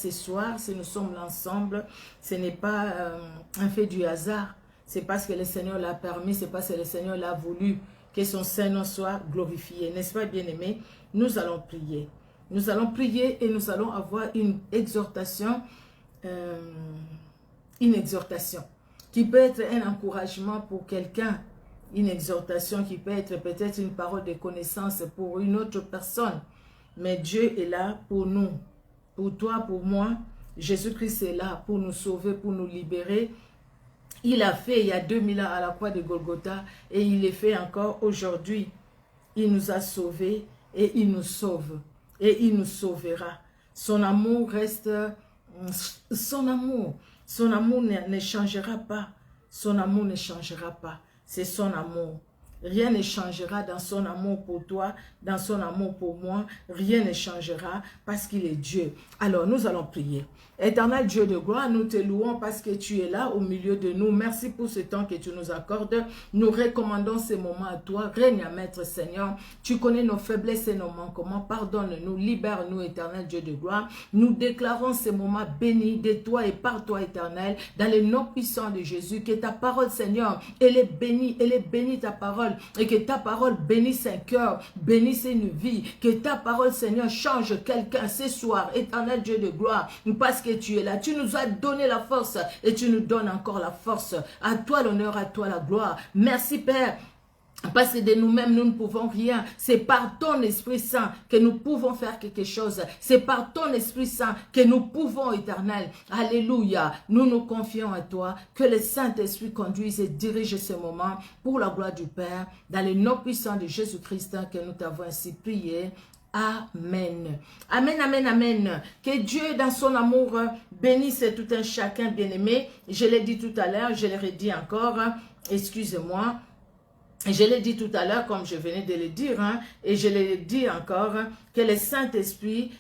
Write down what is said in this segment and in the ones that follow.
ce soir, si nous sommes là ensemble, ce n'est pas un fait du hasard. C'est parce que le Seigneur l'a permis, c'est parce que le Seigneur l'a voulu, que son Saint-Nom soit glorifié. N'est-ce pas, bien-aimés? Nous allons prier. Nous allons prier et nous allons avoir une exhortation qui peut être un encouragement pour quelqu'un. Une exhortation qui peut être peut-être une parole de connaissance pour une autre personne. Mais Dieu est là pour nous, pour toi, pour moi. Jésus-Christ est là pour nous sauver, pour nous libérer. Il a fait il y a 2000 ans à la croix de Golgotha et il le fait encore aujourd'hui. Il nous a sauvés et il nous sauve et il nous sauvera. Son amour reste, son amour ne changera pas. Son amour ne changera pas. C'est son amour. Rien ne changera dans son amour pour toi, dans son amour pour moi. Rien ne changera parce qu'il est Dieu. Alors, nous allons prier. Éternel Dieu de gloire, nous te louons parce que tu es là au milieu de nous. Merci pour ce temps que tu nous accordes. Nous recommandons ces moments à toi. Règne à Maître Seigneur. Tu connais nos faiblesses et nos manquements. Pardonne-nous, libère-nous, éternel Dieu de gloire. Nous déclarons ces moments bénis de toi et par toi, éternel, dans le nom puissant de Jésus. Que ta parole, Seigneur, elle est bénie ta parole. Et que ta parole bénisse un cœur, bénisse une vie. Que ta parole, Seigneur, change quelqu'un ce soir, éternel Dieu de gloire. Parce que tu es là, tu nous as donné la force et tu nous donnes encore la force. À toi l'honneur, à toi la gloire. Merci Père. Parce que de nous-mêmes, nous ne pouvons rien. C'est par ton Esprit Saint que nous pouvons faire quelque chose. C'est par ton Esprit Saint que nous pouvons, éternel. Alléluia. Nous nous confions à toi. Que le Saint-Esprit conduise et dirige ce moment pour la gloire du Père. Dans le nom puissant de Jésus-Christ que nous t'avons ainsi prié. Amen. Amen, amen, amen. Que Dieu, dans son amour, bénisse tout un chacun bien-aimé. Je l'ai dit tout à l'heure, je le redis encore. Excusez-moi. Je l'ai dit tout à l'heure, comme je venais de le dire, et je l'ai dit encore, que le Saint-Esprit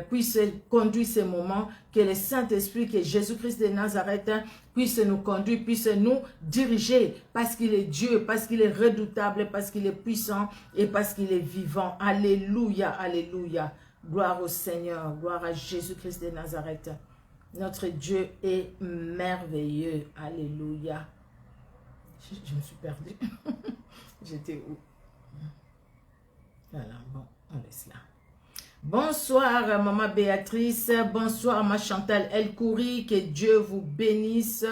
puisse conduire ces moments, que le Saint-Esprit, que Jésus-Christ de Nazareth puisse nous conduire, puisse nous diriger, parce qu'il est Dieu, parce qu'il est redoutable, parce qu'il est puissant et parce qu'il est vivant. Alléluia, alléluia. Gloire au Seigneur, gloire à Jésus-Christ de Nazareth. Notre Dieu est merveilleux. Alléluia. Je me suis perdue. J'étais où? Voilà, bon, on laisse là. Bonsoir, Maman Béatrice. Bonsoir, ma Chantal Elkouri. Que Dieu vous bénisse.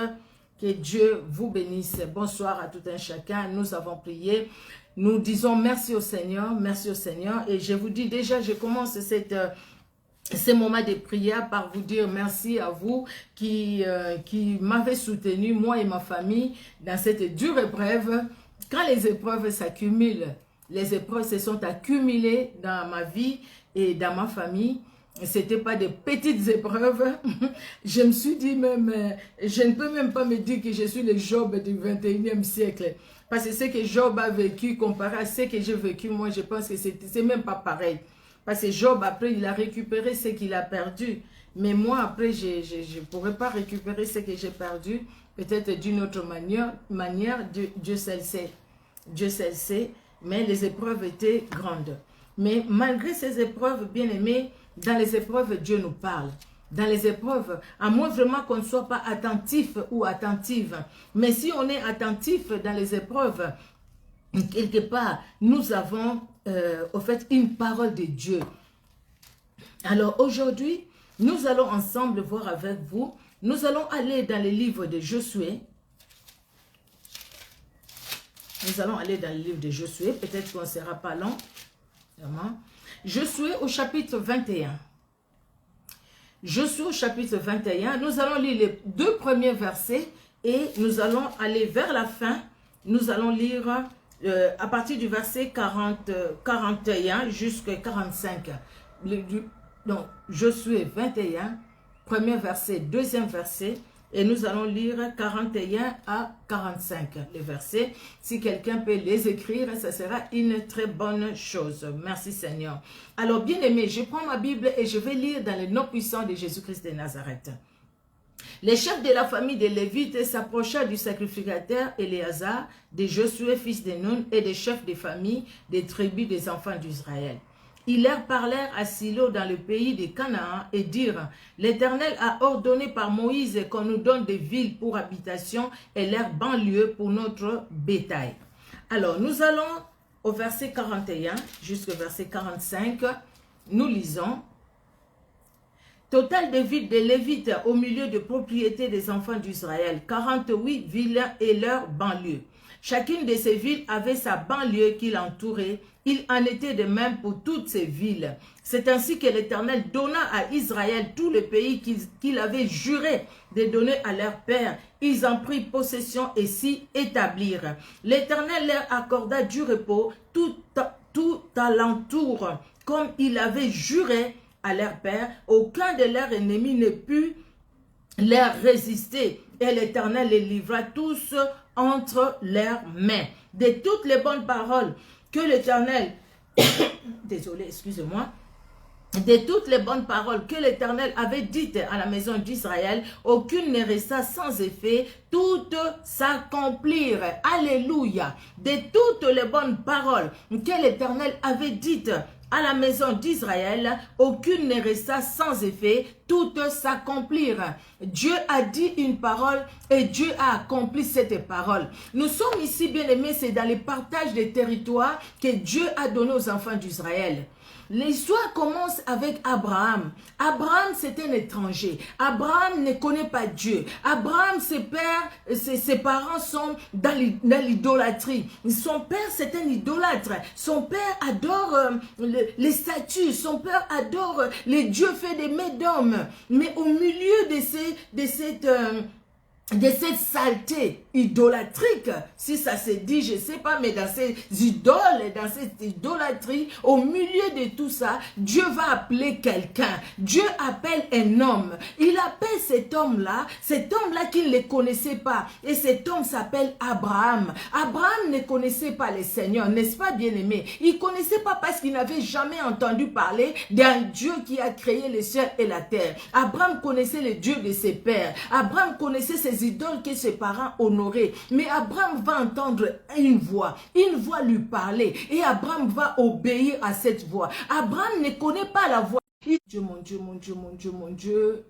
Que Dieu vous bénisse. Bonsoir à tout un chacun. Nous avons prié. Nous disons merci au Seigneur. Merci au Seigneur. Et je vous dis déjà, je commence ces moments de prière par vous dire merci à vous qui m'avez soutenu, moi et ma famille, dans cette dure épreuve. Quand les épreuves s'accumulent, les épreuves se sont accumulées dans ma vie et dans ma famille. Ce n'étaient pas des petites épreuves. Je me suis dit même, je ne peux même pas me dire que je suis le Job du 21e siècle. Parce que ce que Job a vécu comparé à ce que j'ai vécu, moi je pense que c'est même pas pareil. Parce que Job, après, il a récupéré ce qu'il a perdu. Mais moi, après, je ne pourrais pas récupérer ce que j'ai perdu. Peut-être d'une autre manière, Dieu seul sait. Dieu seul sait. Mais les épreuves étaient grandes. Mais malgré ces épreuves, bien aimés, dans les épreuves, Dieu nous parle. Dans les épreuves, à moins vraiment qu'on ne soit pas attentif ou attentive. Mais si on est attentif dans les épreuves, quelque part, nous avons au fait une parole de Dieu. Alors aujourd'hui, nous allons ensemble voir avec vous. Nous allons aller dans le livre de Josué. Nous allons aller dans le livre de Josué. Peut-être qu'on ne sera pas long. Vraiment. Josué au chapitre 21. Josué au chapitre 21. Nous allons lire les 2 premiers versets et nous allons aller vers la fin. Nous allons lire à partir du verset 41 jusqu'à 45. Donc, Josué 21, premier verset, deuxième verset, et nous allons lire 41 à 45, les versets. Si quelqu'un peut les écrire, ça sera une très bonne chose. Merci Seigneur. Alors, bien aimé, je prends ma Bible et je vais lire dans le nom puissant de Jésus-Christ de Nazareth. Les chefs de la famille des Lévites s'approchèrent du sacrificateur Éléazar, de Josué fils de Nun et des chefs des familles des tribus des enfants d'Israël. Ils leur parlèrent à Silo dans le pays de Canaan et dirent, l'Éternel a ordonné par Moïse qu'on nous donne des villes pour habitation et leurs banlieues pour notre bétail. Alors, nous allons au verset 41 jusqu'au verset 45. Nous lisons. Total de villes des Lévites au milieu de propriétés des enfants d'Israël, 48 villes et leurs banlieues. Chacune de ces villes avait sa banlieue qui l'entourait. Il en était de même pour toutes ces villes. C'est ainsi que l'Éternel donna à Israël tout le pays qu'il avait juré de donner à leur père. Ils en prirent possession et s'y établirent. L'Éternel leur accorda du repos tout alentour, comme il avait juré à leur père. Aucun de leurs ennemis ne put leur résister. Et l'Éternel les livra tous entre leurs mains. De toutes les bonnes paroles que l'Éternel, désolé, excusez-moi, de toutes les bonnes paroles que l'Éternel avait dites à la maison d'Israël, aucune ne resta sans effet, toutes s'accomplirent. Alléluia. De toutes les bonnes paroles que l'Éternel avait dites à la maison d'Israël, aucune ne resta sans effet, toutes s'accomplirent. Dieu a dit une parole et Dieu a accompli cette parole. Nous sommes ici, bien aimés, c'est dans le partage des territoires que Dieu a donné aux enfants d'Israël. L'histoire commence avec Abraham. Abraham, c'est un étranger. Abraham ne connaît pas Dieu. Abraham, ses parents sont dans l'idolâtrie. Son père, c'est un idolâtre. Son père adore les statues. Son père adore les dieux faits des mains d'hommes. Mais au milieu de cette saleté idolâtrique, si ça se dit, je ne sais pas, mais dans ces idoles, dans cette idolâtrie, au milieu de tout ça, Dieu va appeler quelqu'un. Dieu appelle un homme. Il appelle cet homme-là qu'il ne connaissait pas. Et cet homme s'appelle Abraham. Abraham ne connaissait pas le Seigneur, n'est-ce pas, bien-aimé? Il ne connaissait pas parce qu'il n'avait jamais entendu parler d'un Dieu qui a créé les cieux et la terre. Abraham connaissait le Dieu de ses pères. Abraham connaissait ses idoles que ses parents honoraient. Mais Abraham va entendre une voix lui parler et Abraham va obéir à cette voix. Abraham ne connaît pas la voix. Dieu, mon Dieu, mon Dieu, mon Dieu, mon Dieu.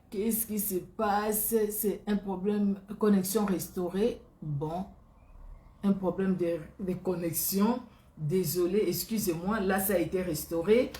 Qu'est-ce qui se passe? C'est un problème de connexion restaurée. Bon, un problème de connexion. Désolé, excusez-moi. Là, ça a été restauré.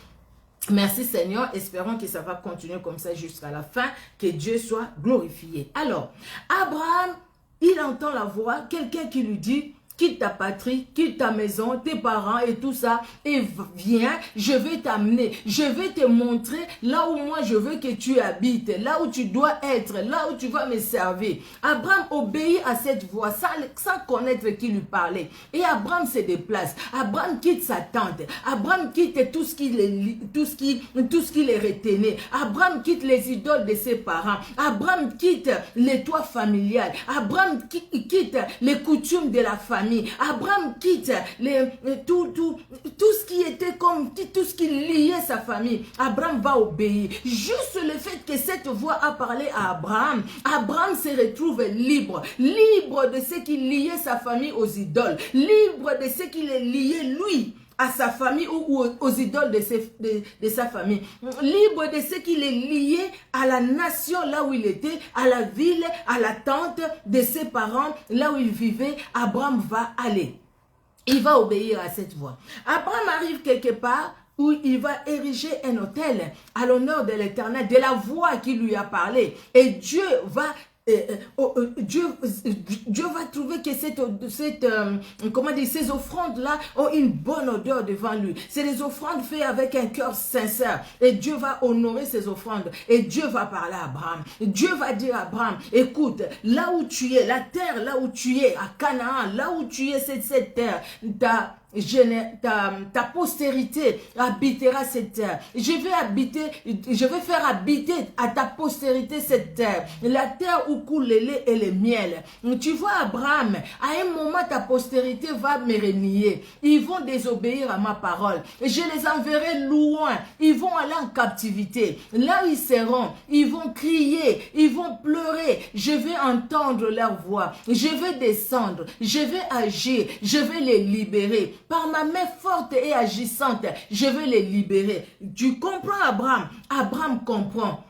Merci Seigneur, espérons que ça va continuer comme ça jusqu'à la fin, que Dieu soit glorifié. Alors, Abraham, il entend la voix, quelqu'un qui lui dit, quitte ta patrie, quitte ta maison, tes parents et tout ça, et viens, je vais t'amener, je vais te montrer là où moi je veux que tu habites, là où tu dois être, là où tu vas me servir. Abraham obéit à cette voix sans connaître qui lui parlait. Et Abraham se déplace. Abraham quitte sa tente. Abraham quitte tout ce qui les retenait. Abraham quitte les idoles de ses parents. Abraham quitte les toits familiales. Abraham quitte les coutumes de la famille. Abraham quitte tout ce qui était comme tout ce qui liait sa famille. Abraham va obéir. Juste le fait que cette voix a parlé à Abraham, Abraham se retrouve libre. Libre de ce qui liait sa famille aux idoles. Libre de ce qui les liait lui à sa famille ou aux idoles de sa famille. Libre de ce qui les liait à la nation là où il était, à la ville, à la tente de ses parents, là où il vivait. Abraham va aller. Il va obéir à cette voix. Abraham arrive quelque part où il va ériger un autel à l'honneur de l'Éternel, de la voix qui lui a parlé. Et Dieu va Dieu va trouver que ces offrandes-là ont une bonne odeur devant lui. C'est des offrandes faites avec un cœur sincère. Et Dieu va honorer ces offrandes. Et Dieu va parler à Abraham. Dieu va dire à Abraham, écoute, là où tu es, la terre là où tu es, à Canaan, là où tu es, cette terre, ta postérité habitera cette terre. Je vais faire habiter à ta postérité cette terre. La terre où coule le lait et le miel. Tu vois Abraham, à un moment ta postérité va me renier. Ils vont désobéir à ma parole. Je les enverrai loin. Ils vont aller en captivité. Là où ils seront, ils vont crier, ils vont pleurer. Je vais entendre leur voix. Je vais descendre. Je vais agir. Je vais les libérer. par ma main forte et agissante, je vais les libérer. Tu comprends Abraham? Abraham comprend.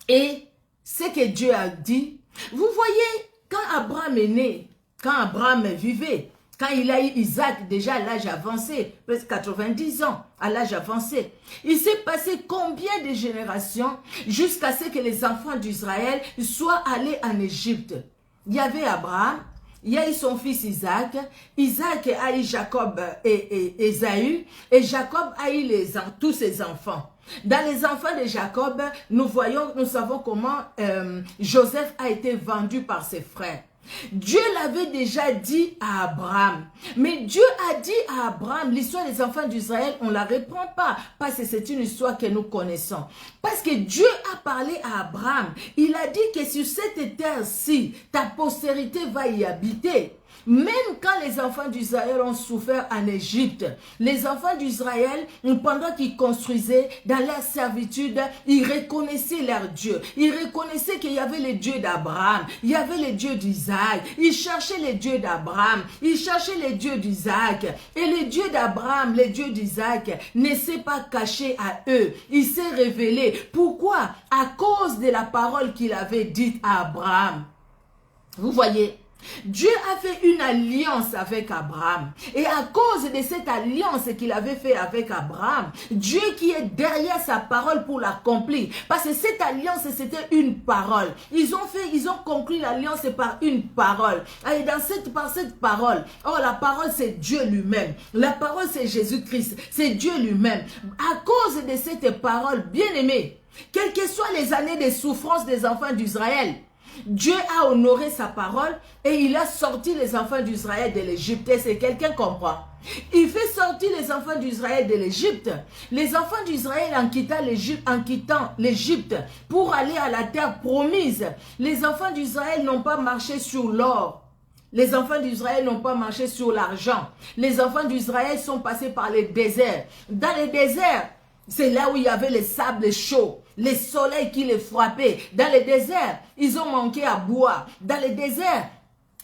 Et ce que Dieu a dit, vous voyez, quand Abraham est né, quand Abraham vivait, quand il a eu Isaac, déjà à l'âge avancé, presque 90 ans, à l'âge avancé, il s'est passé combien de générations jusqu'à ce que les enfants d'Israël soient allés en Égypte? Il y avait Abraham, il y a eu son fils Isaac, Isaac a eu Jacob et Ésaü, et Jacob a eu tous ses enfants. Dans les enfants de Jacob, nous savons comment Joseph a été vendu par ses frères. Dieu l'avait déjà dit à Abraham. Mais Dieu a dit à Abraham, l'histoire des enfants d'Israël, on ne la reprend pas. Parce que c'est une histoire que nous connaissons. Parce que Dieu a parlé à Abraham. Il a dit que sur cette terre-ci, ta postérité va y habiter. Même quand les enfants d'Israël ont souffert en Égypte, les enfants d'Israël, pendant qu'ils construisaient dans leur servitude, ils reconnaissaient leur Dieu. Ils reconnaissaient qu'il y avait le Dieu d'Abraham, il y avait le Dieu d'Isaac. Ils cherchaient le Dieu d'Abraham, ils cherchaient le Dieu d'Isaac. Et le Dieu d'Abraham, le Dieu d'Isaac, ne s'est pas caché à eux. Il s'est révélé. Pourquoi? À cause de la parole qu'il avait dite à Abraham. Vous voyez? Dieu a fait une alliance avec Abraham. Et à cause de cette alliance qu'il avait fait avec Abraham, Dieu qui est derrière sa parole pour l'accomplir. Parce que cette alliance, c'était une parole. Ils ont conclu l'alliance par une parole. Et par cette parole, la parole c'est Dieu lui-même. La parole c'est Jésus-Christ. C'est Dieu lui-même. À cause de cette parole, bien aimée, quelles que soient les années de souffrance des enfants d'Israël, Dieu a honoré sa parole et il a sorti les enfants d'Israël de l'Égypte. Est-ce que quelqu'un comprend? Il fait sortir les enfants d'Israël de l'Égypte. Les enfants d'Israël en quittant l'Égypte pour aller à la terre promise. Les enfants d'Israël n'ont pas marché sur l'or. Les enfants d'Israël n'ont pas marché sur l'argent. Les enfants d'Israël sont passés par les déserts. Dans les déserts, c'est là où il y avait les sables chauds, les soleils qui les frappaient. Dans les déserts, ils ont manqué à boire. Dans les déserts,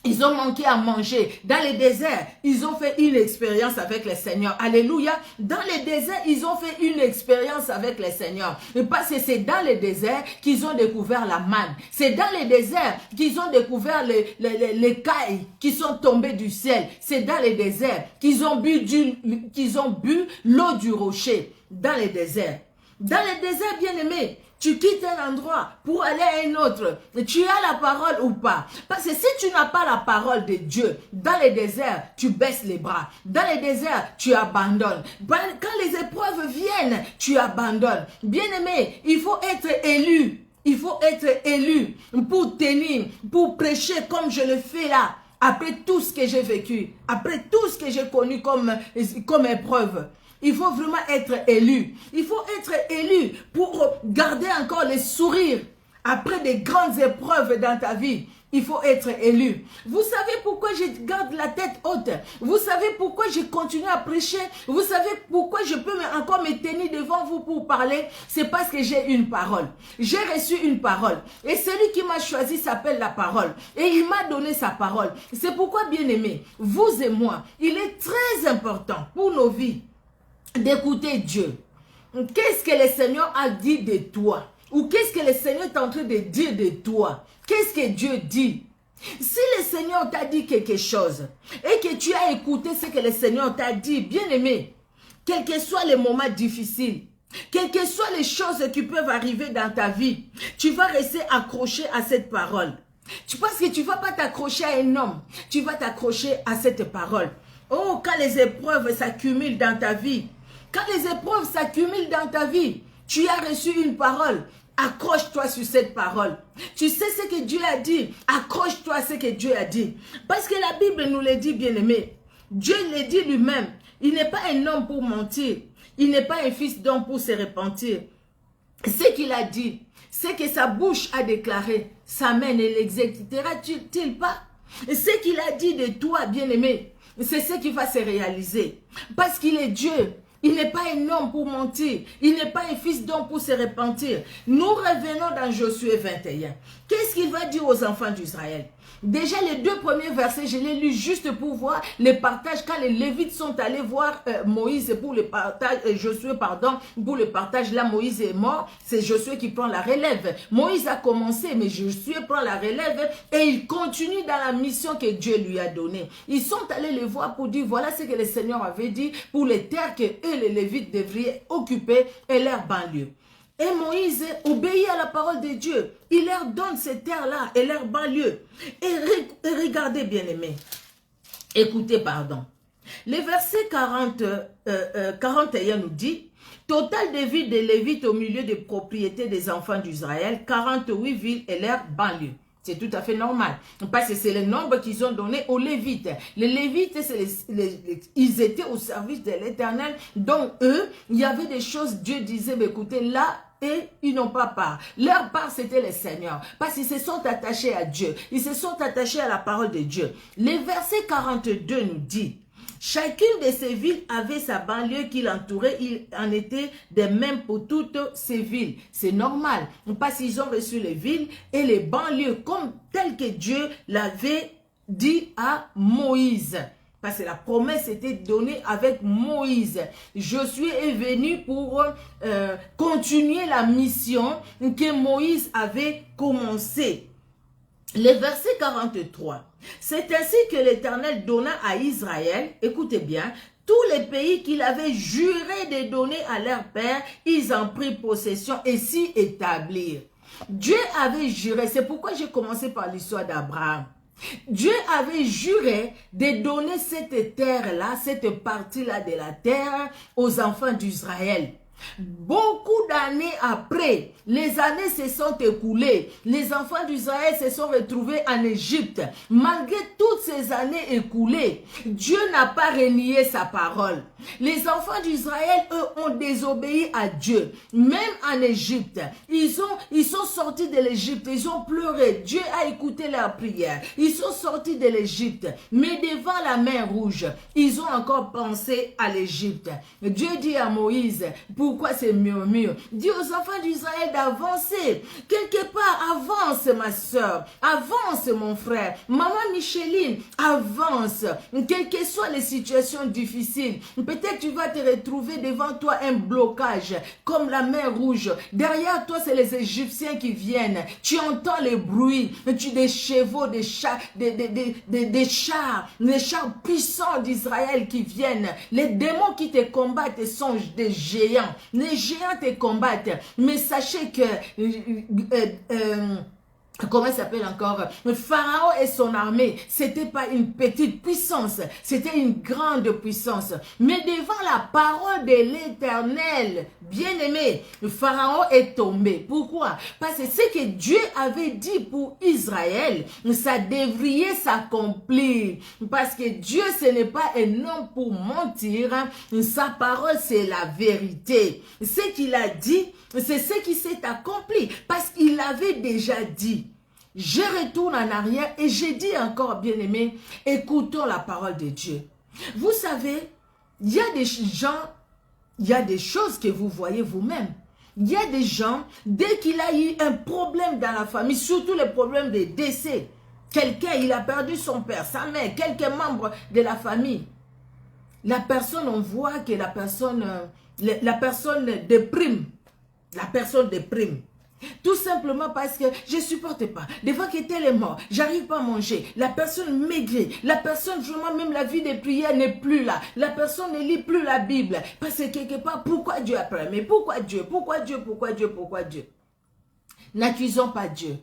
ils ont manqué à manger. Dans les déserts, ils ont fait une expérience avec le Seigneur. Alléluia. Dans les déserts, ils ont fait une expérience avec le Seigneur. Et parce que c'est dans les déserts qu'ils ont découvert la manne. C'est dans les déserts qu'ils ont découvert les cailles qui sont tombées du ciel. C'est dans les déserts qu'ils ont bu l'eau du rocher. Dans les déserts. Dans les déserts, bien-aimés, tu quittes un endroit pour aller à un autre. Tu as la parole ou pas? Parce que si tu n'as pas la parole de Dieu, dans les déserts, tu baisses les bras. Dans les déserts, tu abandonnes. Quand les épreuves viennent, tu abandonnes. Bien-aimé, il faut être élu. Il faut être élu pour tenir, pour prêcher comme je le fais là. Après tout ce que j'ai vécu, après tout ce que j'ai connu comme épreuve. Il faut vraiment être élu. Il faut être élu pour garder encore le sourire après des grandes épreuves dans ta vie. Il faut être élu. Vous savez pourquoi je garde la tête haute? Vous savez pourquoi je continue à prêcher? Vous savez pourquoi je peux encore me tenir devant vous pour parler? C'est parce que j'ai une parole. J'ai reçu une parole. Et celui qui m'a choisi s'appelle la parole. Et il m'a donné sa parole. C'est pourquoi, bien aimé, vous et moi, il est très important pour nos vies d'écouter Dieu. Qu'est-ce que le Seigneur a dit de toi? Ou qu'est-ce que le Seigneur est en train de dire de toi? Qu'est-ce que Dieu dit? Si le Seigneur t'a dit quelque chose et que tu as écouté ce que le Seigneur t'a dit, bien aimé, quels que soient les moments difficiles, quelles que soient les choses qui peuvent arriver dans ta vie, tu vas rester accroché à cette parole. Tu penses que tu ne vas pas t'accrocher à un homme, tu vas t'accrocher à cette parole. Oh, quand les épreuves s'accumulent dans ta vie, quand les épreuves s'accumulent dans ta vie, tu as reçu une parole. Accroche-toi sur cette parole. Tu sais ce que Dieu a dit. Accroche-toi à ce que Dieu a dit. Parce que la Bible nous le dit, bien-aimé. Dieu le dit lui-même. Il n'est pas un homme pour mentir. Il n'est pas un fils d'homme pour se repentir. Ce qu'il a dit, c'est que sa bouche a déclaré. Sa main ne l'exécutera-t-il pas? Ce qu'il a dit de toi, bien-aimé, c'est ce qui va se réaliser. Parce qu'il est Dieu. Il n'est pas un homme pour mentir. Il n'est pas un fils d'homme pour se repentir. Nous revenons dans Josué 21. Qu'est-ce qu'il va dire aux enfants d'Israël? Déjà, les 2 premiers versets, je les lus juste pour voir les partages. Quand les Lévites sont allés voir Moïse pour le partage, Josué, pardon, pour le partage, là, Moïse est mort. C'est Josué qui prend la relève. Moïse a commencé, mais Josué prend la relève et il continue dans la mission que Dieu lui a donnée. Ils sont allés les voir pour dire, voilà ce que le Seigneur avait dit pour les terres que eux, les Lévites, devraient occuper et leurs banlieues. Et Moïse obéit à la parole de Dieu. Il leur donne ces terres-là et leurs banlieues. Et regardez, bien-aimés. Écoutez, pardon. Le verset 41 nous dit, total des villes des Lévites au milieu des propriétés des enfants d'Israël, 48 villes et leurs banlieues. C'est tout à fait normal. Parce que c'est le nombre qu'ils ont donné aux Lévites. Les Lévites, ils étaient au service de l'Éternel. Donc eux, il y avait des choses, Dieu disait, mais écoutez, là, et ils n'ont pas part. Leur part, c'était le Seigneur. Parce qu'ils se sont attachés à Dieu. Ils se sont attachés à la parole de Dieu. Le verset 42 nous dit, chacune de ces villes avait sa banlieue qui l'entourait. Il en était de même pour toutes ces villes. C'est normal. Parce qu'ils ont reçu les villes et les banlieues comme telles que Dieu l'avait dit à Moïse. Parce que la promesse était donnée avec Moïse. Josué est venu pour continuer la mission que Moïse avait commencée. Le verset 43. C'est ainsi que l'Éternel donna à Israël, écoutez bien, tous les pays qu'il avait juré de donner à leur père, ils en prirent possession et s'y établirent. Dieu avait juré, c'est pourquoi j'ai commencé par l'histoire d'Abraham. Dieu avait juré de donner cette terre-là, cette partie-là de la terre aux enfants d'Israël. Beaucoup d'années après, les années se sont écoulées. Les enfants d'Israël se sont retrouvés en Égypte. Malgré toutes ces années écoulées, Dieu n'a pas renié sa parole. Les enfants d'Israël, eux, ont désobéi à Dieu. Même en Égypte, ils sont sortis de l'Égypte. Ils ont pleuré. Dieu a écouté leurs prières. Ils sont sortis de l'Égypte. Mais devant la mer Rouge, ils ont encore pensé à l'Égypte. Dieu dit à Moïse, pourquoi ces murmures? Dis aux enfants d'Israël d'avancer. Quelque part, avance ma soeur. Avance mon frère. Maman Micheline, avance. Quelles que soient les situations difficiles, peut-être tu vas te retrouver devant toi un blocage, comme la mer Rouge. Derrière toi, c'est les Égyptiens qui viennent. Tu entends les bruits, des chevaux, des chars, des chars puissants d'Israël qui viennent. Les démons qui te combattent sont des géants. Les géants te combattent. Mais sachez que... comment il s'appelle encore? Pharaon et son armée, c'était pas une petite puissance, c'était une grande puissance. Mais devant la parole de l'Éternel, bien-aimé, Pharaon est tombé. Pourquoi? Parce que ce que Dieu avait dit pour Israël, ça devrait s'accomplir. Parce que Dieu, ce n'est pas un homme pour mentir. Sa parole, c'est la vérité. Ce qu'il a dit, c'est ce qui s'est accompli. Parce qu'il avait déjà dit. Je retourne en arrière et j'ai dit encore, bien-aimés, écoutons la parole de Dieu. Vous savez, il y a des gens, il y a des choses que vous voyez vous-même. Il y a des gens, dès qu'il a eu un problème dans la famille, surtout les problèmes de décès, quelqu'un, il a perdu son père, sa mère, quelques membres de la famille. La personne, on voit que la personne déprime. La personne déprime. Tout simplement parce que je ne supporte pas. Des fois que tel est mort, j'arrive pas à manger. La personne maigrit. La personne, vraiment, même la vie des prières n'est plus là. La personne ne lit plus la Bible. Parce que quelque part, pourquoi Dieu a peur? Mais pourquoi Dieu? Pourquoi Dieu? Pourquoi Dieu? Pourquoi Dieu? N'accusons pas Dieu.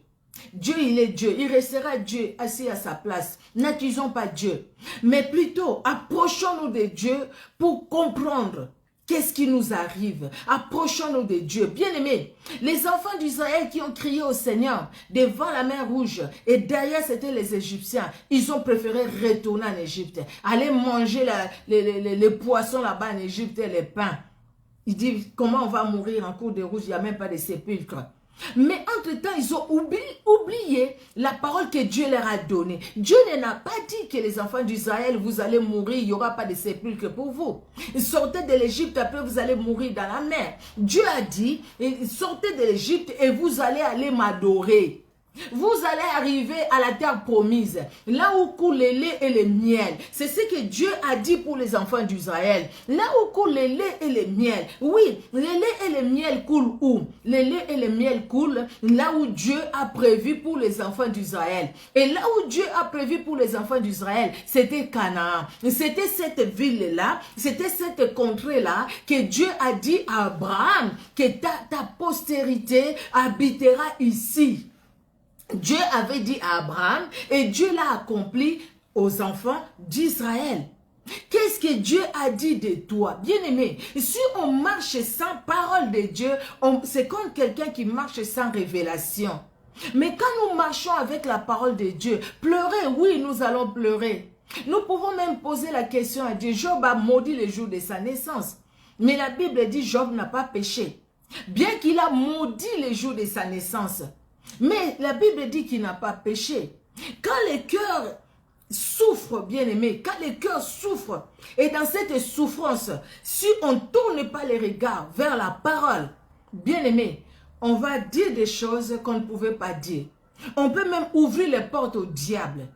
Dieu, il est Dieu. Il restera Dieu assis à sa place. N'accusons pas Dieu. Mais plutôt, approchons-nous de Dieu pour comprendre. Qu'est-ce qui nous arrive? Approchons-nous de Dieu. Bien-aimés, les enfants d'Israël qui ont crié au Seigneur devant la mer Rouge et derrière c'était les Égyptiens, ils ont préféré retourner en Égypte, aller manger les poissons là-bas en Égypte et les pains. Ils disent, comment on va mourir en cours de route, il n'y a même pas de sépulcre. Mais entre-temps, ils ont oublié la parole que Dieu leur a donnée. Dieu n'a pas dit que les enfants d'Israël, vous allez mourir, il n'y aura pas de sépulcre pour vous. Sortez de l'Égypte, après vous allez mourir dans la mer. Dieu a dit, sortez de l'Égypte et vous allez aller m'adorer. Vous allez arriver à la terre promise, là où coule le lait et le miel. C'est ce que Dieu a dit pour les enfants d'Israël. Là où coule le lait et le miel. Oui, le lait et le miel coulent où? Le lait et le miel coulent là où Dieu a prévu pour les enfants d'Israël. Et là où Dieu a prévu pour les enfants d'Israël, c'était Canaan. C'était cette ville-là, c'était cette contrée-là que Dieu a dit à Abraham que ta postérité habitera ici. Dieu avait dit à Abraham et Dieu l'a accompli aux enfants d'Israël. Qu'est-ce que Dieu a dit de toi? Bien-aimé, si on marche sans parole de Dieu, c'est comme quelqu'un qui marche sans révélation. Mais quand nous marchons avec la parole de Dieu, pleurer, oui, nous allons pleurer. Nous pouvons même poser la question à Dieu. Job a maudit le jour de sa naissance. Mais la Bible dit Job n'a pas péché. Bien qu'il a maudit le jour de sa naissance. Mais la Bible dit qu'il n'a pas péché. Quand le cœur souffre, bien-aimé, quand le cœur souffre, et dans cette souffrance, si on ne tourne pas les regards vers la parole, bien-aimé, on va dire des choses qu'on ne pouvait pas dire. On peut même ouvrir les portes au diable.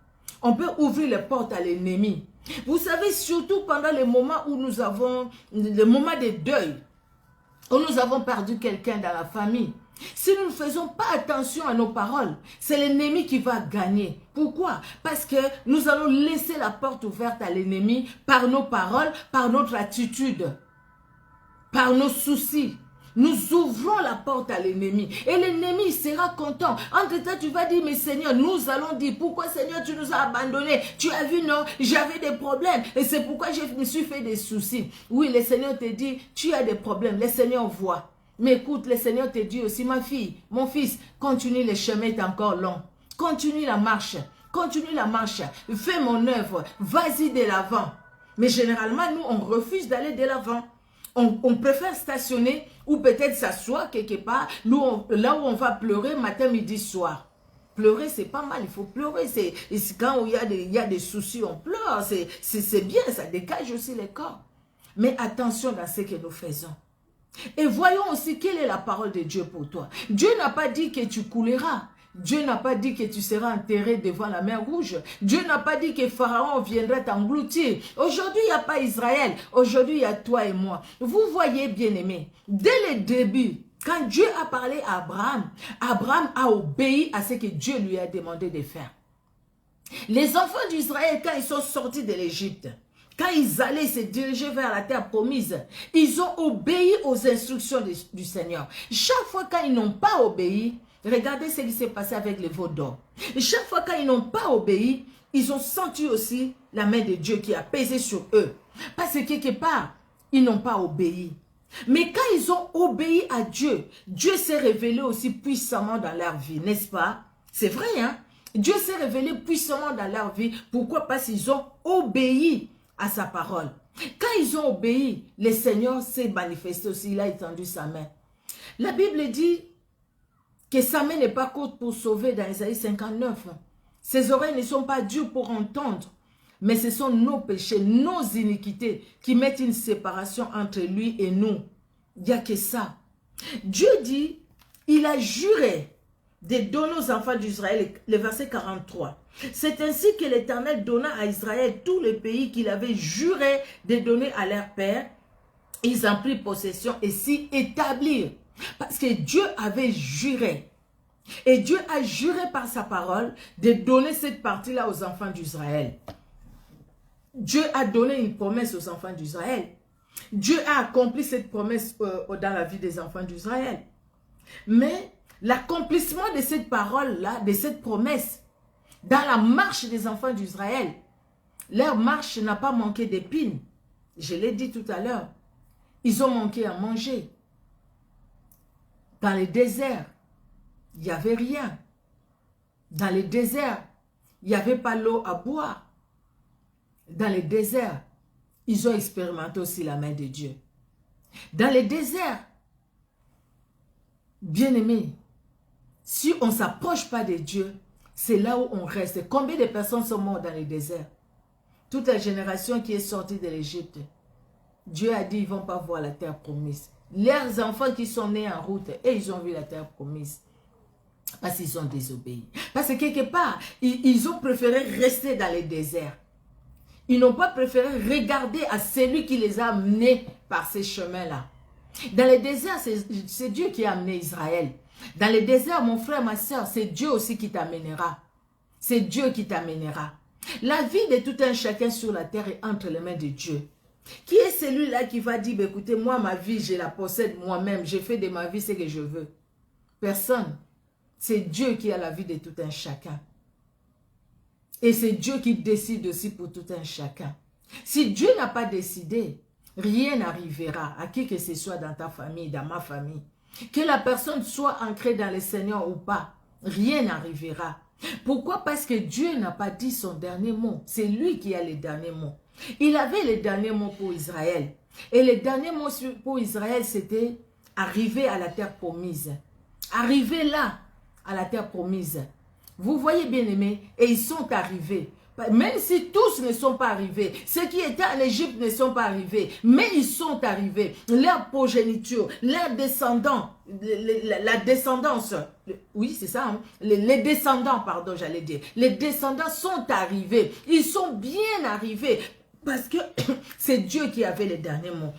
On peut ouvrir les portes à l'ennemi. Vous savez, surtout pendant les moments où nous avons, le moment de deuil, où nous avons perdu quelqu'un dans la famille. Si nous ne faisons pas attention à nos paroles, c'est l'ennemi qui va gagner. Pourquoi? Parce que nous allons laisser la porte ouverte à l'ennemi par nos paroles, par notre attitude, par nos soucis. Nous ouvrons la porte à l'ennemi. Et l'ennemi sera content. Entre-temps, tu vas dire, mais Seigneur, nous allons dire, pourquoi Seigneur, tu nous as abandonnés? Tu as vu, non, j'avais des problèmes. Et c'est pourquoi je me suis fait des soucis. Oui, le Seigneur te dit, tu as des problèmes. Le Seigneur voit. Mais écoute, le Seigneur te dit aussi, ma fille, mon fils, continue, le chemin est encore long. Continue la marche. Continue la marche. Fais mon œuvre. Vas-y de l'avant. Mais généralement, nous, on refuse d'aller de l'avant. On préfère stationner ou peut-être s'asseoir quelque part, là où on va pleurer matin, midi, soir. Pleurer, c'est pas mal, il faut pleurer. Quand il y a des soucis, on pleure. C'est bien, ça dégage aussi le corps. Mais attention dans ce que nous faisons. Et voyons aussi quelle est la parole de Dieu pour toi. Dieu n'a pas dit que tu couleras. Dieu n'a pas dit que tu seras enterré devant la mer Rouge. Dieu n'a pas dit que Pharaon viendrait t'engloutir. Aujourd'hui, il n'y a pas Israël. Aujourd'hui, il y a toi et moi. Vous voyez, bien-aimés, dès le début, quand Dieu a parlé à Abraham, Abraham a obéi à ce que Dieu lui a demandé de faire. Les enfants d'Israël, quand ils sont sortis de l'Égypte, quand ils allaient se diriger vers la terre promise, ils ont obéi aux instructions du Seigneur. Chaque fois quand ils n'ont pas obéi, regardez ce qui s'est passé avec les veaux d'or. Et chaque fois quand ils n'ont pas obéi, ils ont senti aussi la main de Dieu qui a pesé sur eux. Parce que quelque part, ils n'ont pas obéi. Mais quand ils ont obéi à Dieu, Dieu s'est révélé aussi puissamment dans leur vie, n'est-ce pas? C'est vrai, hein? Dieu s'est révélé puissamment dans leur vie. Pourquoi? Parce qu'ils ont obéi à sa parole. Quand ils ont obéi, le Seigneur s'est manifesté aussi, il a étendu sa main. La Bible dit que sa main n'est pas courte pour sauver dans Isaïe 59. Ses oreilles ne sont pas dures pour entendre, mais ce sont nos péchés, nos iniquités qui mettent une séparation entre lui et nous. Il n'y a que ça. Dieu dit, il a juré de donner aux enfants d'Israël, le verset 43. C'est ainsi que l'Éternel donna à Israël tout le pays qu'il avait juré de donner à leur père. Ils en prirent possession et s'y établirent. Parce que Dieu avait juré. Et Dieu a juré par sa parole de donner cette partie-là aux enfants d'Israël. Dieu a donné une promesse aux enfants d'Israël. Dieu a accompli cette promesse dans la vie des enfants d'Israël. Mais l'accomplissement de cette parole-là, de cette promesse, dans la marche des enfants d'Israël, leur marche n'a pas manqué d'épines. Je l'ai dit tout à l'heure. Ils ont manqué à manger. Dans le désert, il n'y avait rien. Dans le désert, il n'y avait pas l'eau à boire. Dans le désert, ils ont expérimenté aussi la main de Dieu. Dans le désert, bien-aimés, si on ne s'approche pas de Dieu, c'est là où on reste. Combien de personnes sont mortes dans le désert? Toute la génération qui est sortie de l'Égypte. Dieu a dit, ils ne vont pas voir la terre promise. Leurs enfants qui sont nés en route, et ils ont vu la terre promise. Parce qu'ils ont désobéi. Parce que quelque part, ils ont préféré rester dans les déserts. Ils n'ont pas préféré regarder à celui qui les a amenés par ces chemins-là. Dans les déserts, c'est Dieu qui a amené Israël. Dans les déserts, mon frère, ma soeur, c'est Dieu aussi qui t'amènera. C'est Dieu qui t'amènera. La vie de tout un chacun sur la terre est entre les mains de Dieu. Qui est celui-là qui va dire, écoutez, moi, ma vie, je la possède moi-même. Je fais de ma vie ce que je veux. Personne. C'est Dieu qui a la vie de tout un chacun. Et c'est Dieu qui décide aussi pour tout un chacun. Si Dieu n'a pas décidé, rien n'arrivera à qui que ce soit dans ta famille, dans ma famille. Que la personne soit ancrée dans le Seigneur ou pas, rien n'arrivera. Pourquoi? Parce que Dieu n'a pas dit son dernier mot. C'est lui qui a les derniers mots. Il avait les derniers mots pour Israël. Et les derniers mots pour Israël, c'était arriver à la terre promise. Arriver là, à la terre promise. Vous voyez bien aimés, et ils sont arrivés. Même si tous ne sont pas arrivés, ceux qui étaient en Égypte ne sont pas arrivés, mais ils sont arrivés. Leur progéniture, leurs descendants, la descendance, oui c'est ça, hein? Les descendants, pardon j'allais dire, les descendants sont arrivés, ils sont bien arrivés, parce que c'est Dieu qui avait les derniers mots.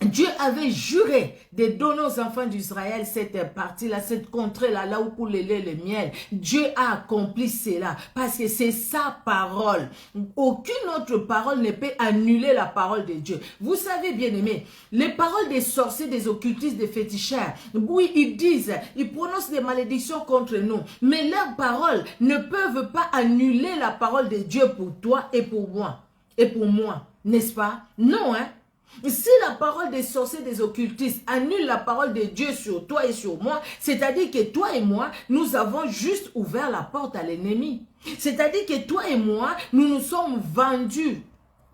Dieu avait juré de donner aux enfants d'Israël cette partie-là, cette contrée-là, là où coule le lait et le miel. Dieu a accompli cela parce que c'est sa parole. Aucune autre parole ne peut annuler la parole de Dieu. Vous savez, bien aimés, les paroles des sorciers, des occultistes, des féticheurs, oui, ils disent, ils prononcent des malédictions contre nous, mais leurs paroles ne peuvent pas annuler la parole de Dieu pour toi et pour moi. Et pour moi, n'est-ce pas? Non, hein? Si la parole des sorciers, des occultistes annule la parole de Dieu sur toi et sur moi, c'est-à-dire que toi et moi, nous avons juste ouvert la porte à l'ennemi. C'est-à-dire que toi et moi, nous nous sommes vendus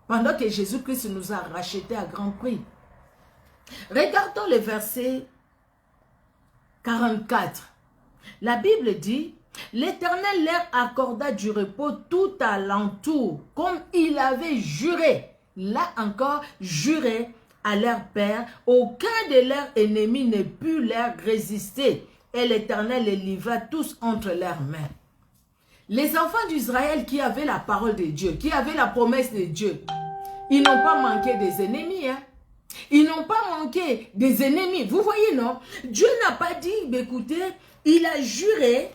pendant que Jésus-Christ nous a rachetés à grand prix. Regardons le verset 44. La Bible dit, « L'Éternel leur accorda du repos tout alentour, comme il avait juré. » Là encore, juré à leur père, aucun de leurs ennemis ne put leur résister. Et l'Éternel les livra tous entre leurs mains. Les enfants d'Israël qui avaient la parole de Dieu, qui avaient la promesse de Dieu, ils n'ont pas manqué des ennemis. Hein? Ils n'ont pas manqué des ennemis. Vous voyez, non? Dieu n'a pas dit, écoutez, il a juré.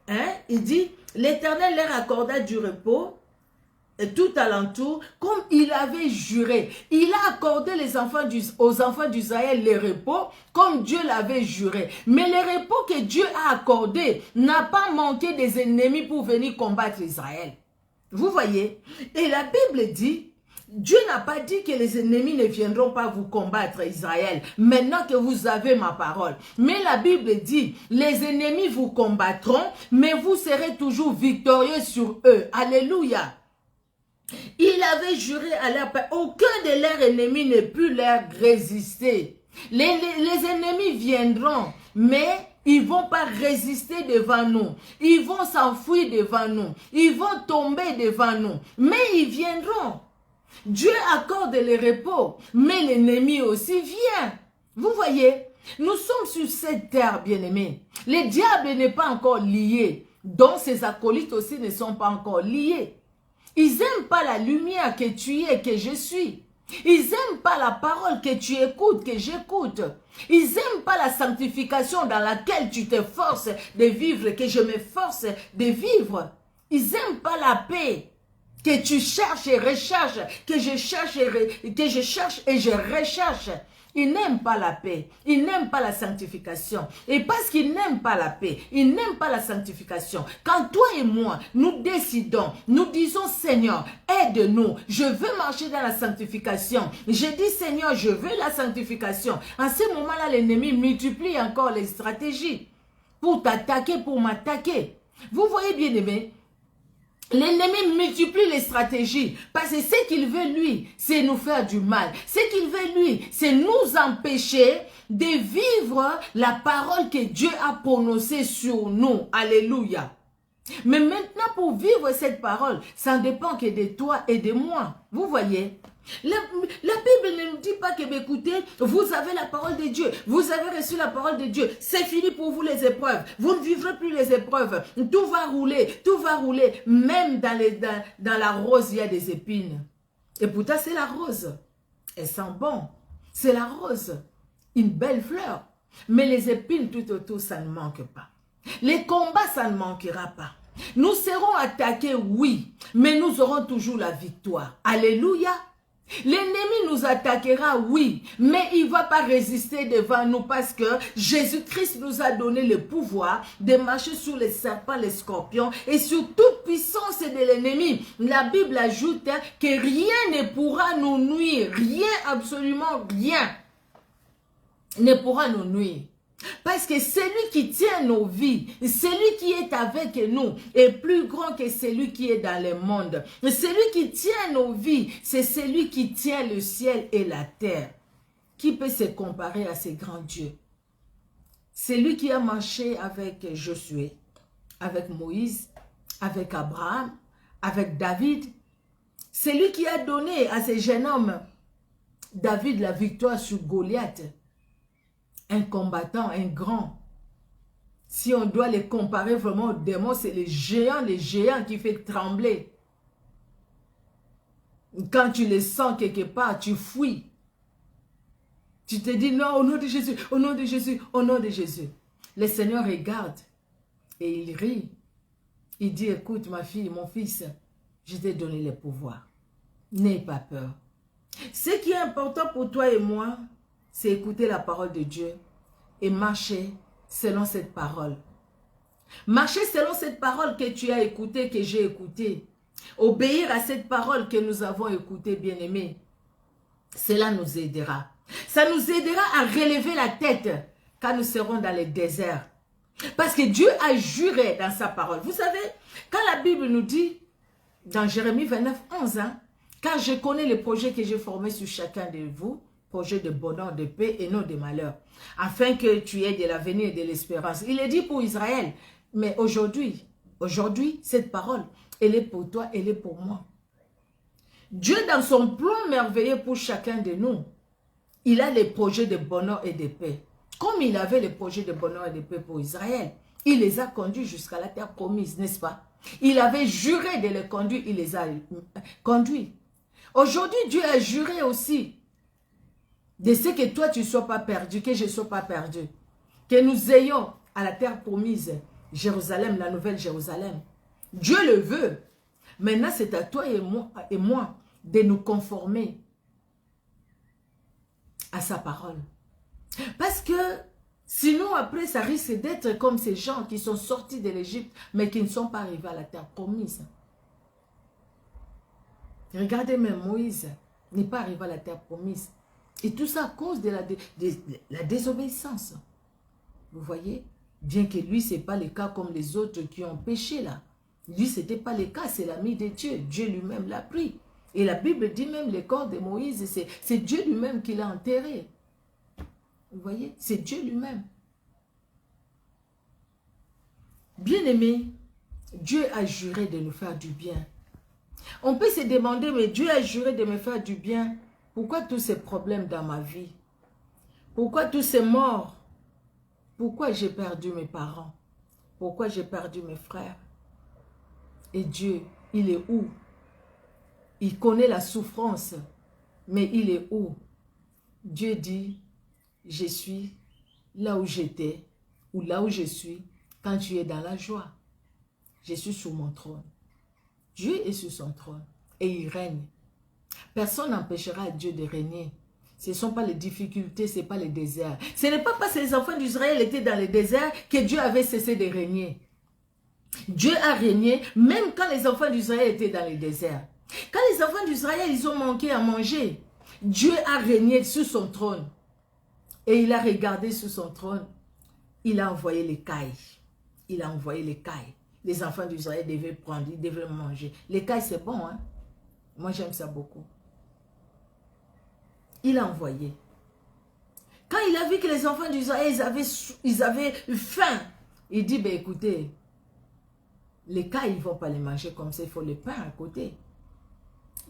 Hein? Il dit, l'Éternel leur accorda du repos. Et tout alentour, comme il avait juré. Il a accordé aux enfants d'Israël le repos, comme Dieu l'avait juré. Mais le repos que Dieu a accordé n'a pas manqué des ennemis pour venir combattre Israël. Vous voyez? Et la Bible dit, Dieu n'a pas dit que les ennemis ne viendront pas vous combattre Israël, maintenant que vous avez ma parole. Mais la Bible dit, les ennemis vous combattront, mais vous serez toujours victorieux sur eux. Alléluia. Il avait juré à leur père, aucun de leurs ennemis ne put leur résister. Les ennemis viendront, mais ils ne vont pas résister devant nous. Ils vont s'enfuir devant nous. Ils vont tomber devant nous. Mais ils viendront. Dieu accorde le repos, mais l'ennemi aussi vient. Vous voyez, nous sommes sur cette terre, bien-aimés. Le diable n'est pas encore lié, donc ses acolytes aussi ne sont pas encore liés. Ils n'aiment pas la lumière que tu es, que je suis. Ils n'aiment pas la parole que tu écoutes, que j'écoute. Ils n'aiment pas la sanctification dans laquelle tu t'efforces de vivre, que je m'efforce de vivre. Ils n'aiment pas la paix que tu cherches et recherches, que je cherche et je recherche. Ils n'aiment pas la paix, ils n'aiment pas la sanctification. Et parce qu'ils n'aiment pas la paix, ils n'aiment pas la sanctification. Quand toi et moi, nous décidons, nous disons Seigneur, aide-nous, je veux marcher dans la sanctification. Je dis Seigneur, je veux la sanctification. En ce moment-là, l'ennemi multiplie encore les stratégies pour t'attaquer, pour m'attaquer. Vous voyez bien aimé, l'ennemi multiplie les stratégies parce que ce qu'il veut lui, c'est nous faire du mal. Ce qu'il veut lui, c'est nous empêcher de vivre la parole que Dieu a prononcée sur nous. Alléluia. Mais maintenant pour vivre cette parole, ça ne dépend que de toi et de moi. Vous voyez, La Bible ne nous dit pas que, écoutez, vous avez la parole de Dieu, vous avez reçu la parole de Dieu, c'est fini pour vous les épreuves, vous ne vivrez plus les épreuves, tout va rouler, même dans la rose, il y a des épines. Et pourtant, c'est la rose, elle sent bon, c'est la rose, une belle fleur, mais les épines tout autour, ça ne manque pas. Les combats, ça ne manquera pas. Nous serons attaqués, oui, mais nous aurons toujours la victoire. Alléluia. L'ennemi nous attaquera, oui, mais il ne va pas résister devant nous parce que Jésus-Christ nous a donné le pouvoir de marcher sur les serpents, les scorpions et sur toute puissance de l'ennemi. La Bible ajoute que rien ne pourra nous nuire, rien, absolument rien ne pourra nous nuire. Parce que celui qui tient nos vies, celui qui est avec nous, est plus grand que celui qui est dans le monde. Celui qui tient nos vies, c'est celui qui tient le ciel et la terre. Qui peut se comparer à ce grand Dieu? Celui qui a marché avec Josué, avec Moïse, avec Abraham, avec David. Celui qui a donné à ce jeune homme, David, la victoire sur Goliath. Un combattant, un grand. Si on doit les comparer vraiment aux démons, c'est les géants qui font trembler. Quand tu les sens quelque part, tu fuis. Tu te dis non, au nom de Jésus, au nom de Jésus, au nom de Jésus. Le Seigneur regarde et il rit. Il dit, écoute ma fille, mon fils, je t'ai donné le pouvoir. N'aie pas peur. Ce qui est important pour toi et moi, c'est écouter la parole de Dieu et marcher selon cette parole. Marcher selon cette parole que tu as écoutée, que j'ai écoutée. Obéir à cette parole que nous avons écoutée, bien-aimés. Cela nous aidera. Ça nous aidera à relever la tête quand nous serons dans le désert. Parce que Dieu a juré dans sa parole. Vous savez, quand la Bible nous dit, dans Jérémie 29, 11, car je connais les projets que j'ai formés sur chacun de vous, projet de bonheur, de paix et non de malheur, afin que tu aies de l'avenir et de l'espérance. Il est dit pour Israël, mais aujourd'hui, cette parole, elle est pour toi, elle est pour moi. Dieu, dans son plan merveilleux pour chacun de nous, il a les projets de bonheur et de paix. Comme il avait les projets de bonheur et de paix pour Israël, il les a conduits jusqu'à la terre promise, n'est-ce pas? Il avait juré de les conduire, il les a conduits. Aujourd'hui, Dieu a juré aussi de ce que toi tu ne sois pas perdu, que je ne sois pas perdu. Que nous ayons à la terre promise, Jérusalem, la nouvelle Jérusalem. Dieu le veut. Maintenant, c'est à toi et moi de nous conformer à sa parole. Parce que sinon, après, ça risque d'être comme ces gens qui sont sortis de l'Égypte, mais qui ne sont pas arrivés à la terre promise. Regardez même Moïse, n'est pas arrivé à la terre promise. Et tout ça à cause de la désobéissance. Vous voyez? Bien que lui, ce n'est pas le cas comme les autres qui ont péché là. Lui, ce n'était pas le cas, c'est l'ami de Dieu. Dieu lui-même l'a pris. Et la Bible dit même le corps de Moïse, c'est Dieu lui-même qui l'a enterré. Vous voyez? C'est Dieu lui-même. Bien-aimé, Dieu a juré de nous faire du bien. On peut se demander, mais Dieu a juré de me faire du bien. Pourquoi tous ces problèmes dans ma vie? Pourquoi tous ces morts? Pourquoi j'ai perdu mes parents? Pourquoi j'ai perdu mes frères? Et Dieu, il est où? Il connaît la souffrance, mais il est où? Dieu dit, je suis là où j'étais, ou là où je suis, quand tu es dans la joie. Je suis sur mon trône. Dieu est sur son trône et il règne. Personne n'empêchera Dieu de régner. Ce ne sont pas les difficultés, ce n'est pas les déserts. Ce n'est pas parce que les enfants d'Israël étaient dans le désert que Dieu avait cessé de régner. Dieu a régné même quand les enfants d'Israël étaient dans le désert. Quand les enfants d'Israël, ils ont manqué à manger, Dieu a régné sur son trône. Et il a regardé sur son trône. Il a envoyé les cailles. Il a envoyé les cailles. Les enfants d'Israël devaient prendre, ils devaient manger. Les cailles, c'est bon, hein? Moi, j'aime ça beaucoup. Il a envoyé. Quand il a vu que les enfants d'Israël, ils avaient faim, il dit, ben écoutez, les cailles, ils ne vont pas les manger comme ça, il faut le pain à côté.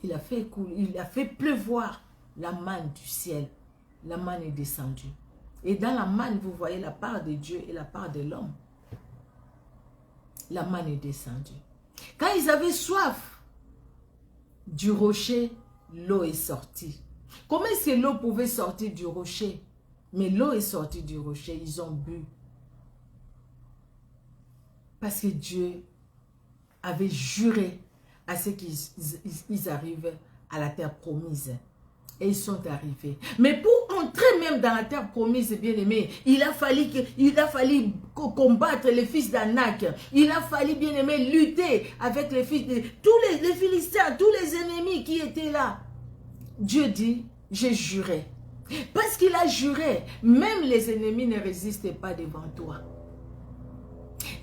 il a fait pleuvoir la manne du ciel. La manne est descendue. Et dans la manne, vous voyez la part de Dieu et la part de l'homme. La manne est descendue. Quand ils avaient soif du rocher, l'eau est sortie. Comment est-ce que l'eau pouvait sortir du rocher? Mais l'eau est sortie du rocher, ils ont bu. Parce que Dieu avait juré à ce qu'ils arrivent à la terre promise. Et ils sont arrivés. Mais pour entrer même dans la terre promise, bien aimé, il a fallu combattre les fils d'Anak. Il a fallu, bien aimé, lutter avec les fils de tous les Philistins, tous les ennemis qui étaient là. Dieu dit, j'ai juré. Parce qu'il a juré, même les ennemis ne résistent pas devant toi.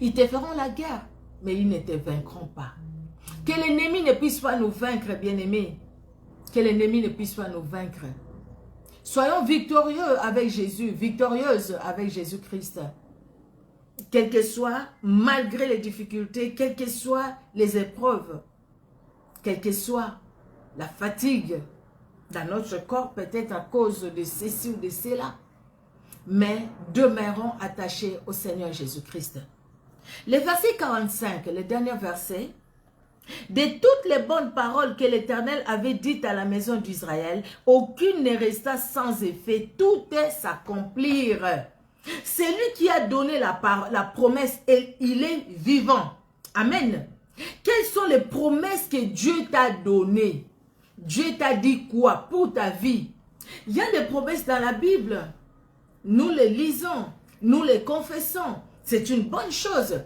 Ils te feront la guerre, mais ils ne te vaincront pas. Que l'ennemi ne puisse pas nous vaincre, bien-aimés. Que l'ennemi ne puisse pas nous vaincre. Soyons victorieux avec Jésus, victorieuses avec Jésus-Christ. Quel que soit, malgré les difficultés, quelles que soient les épreuves, quelle que soit la fatigue dans notre corps, peut-être à cause de ceci ou de cela, mais demeurons attachés au Seigneur Jésus-Christ. Le verset 45, le dernier verset, de toutes les bonnes paroles que l'Éternel avait dites à la maison d'Israël, aucune ne resta sans effet, tout est s'accomplir. C'est lui qui a donné la promesse et il est vivant. Amen. Quelles sont les promesses que Dieu t'a données? Dieu t'a dit quoi pour ta vie? Il y a des promesses dans la Bible. Nous les lisons, nous les confessons. C'est une bonne chose.